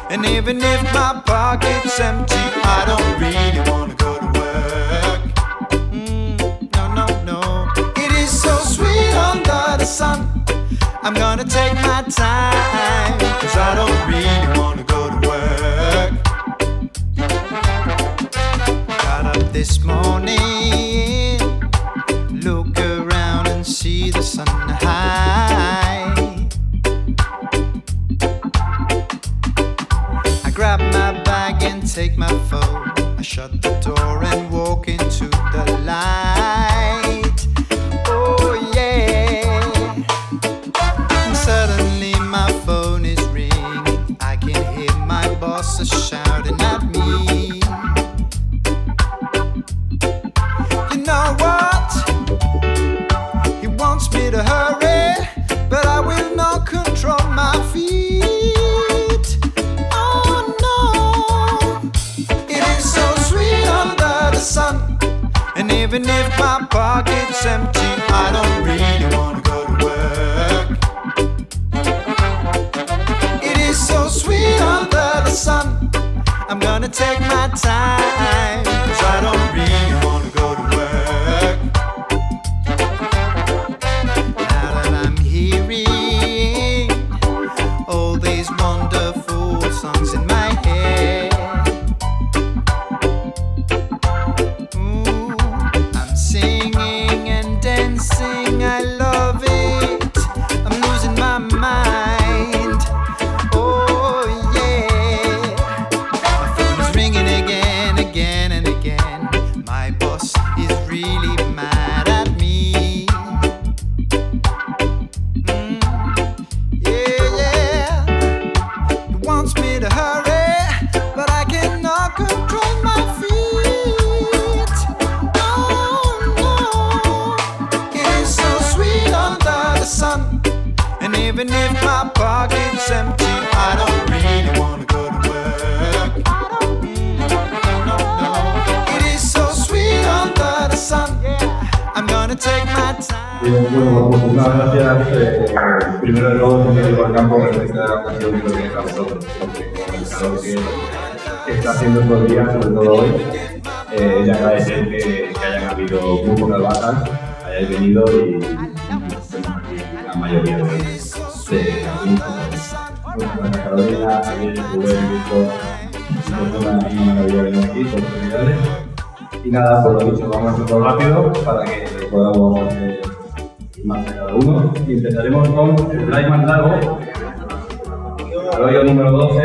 And even if my pocket's empty, I don't really wanna go to work. No, no, no. It is so sweet under the sun. I'm gonna take my time, 'cause I don't really wanna go to work. Got up this morning, look around and see the sun high. I grab my bag and take my phone. I shut the door and walk into the light. Oh yeah. And suddenly my phone is ringing. I can hear my boss shouting at me. You know what? He wants me to hurry, but I will not control my feet. Oh no. It is so sweet under the sun. And even if my pocket's empty, I don't really wanna go to work. It is so sweet under the sun. I'm gonna take my time, 'cause I don't really wanna go to work. Now that I'm hearing all these wonderful songs in my head, I'm singing and dancing, I love it. I'm losing my mind. Oh yeah. My phone is ringing again, again and again. My boss is really mad at me. Yeah, yeah. He wants me to hurry, but I cannot control my feet. Oh no. It is so sweet under the sun. And even if my pocket's empty, I don't really wanna go to work. No, no. It is so sweet under the sun. I'm gonna take my time. Bueno, muchas gracias. Primero de todo, señor Iván Campos, por esta ocasión que tenéis a vosotros, porque con el calor que está haciendo estos días, sobre todo hoy, y agradecer que hayan habido muy pocas bajas, hayáis venido y tenemos aquí la mayoría de amigos. Bueno, Carolina, Alegres, Rubén, Vídeo, es una maravilla venir aquí, oportunidades. Y nada, por lo dicho, vamos a hacerlo rápido para que podamos hacer más a cada uno. Y empezaremos con el drive más largo, el hoyo número 12.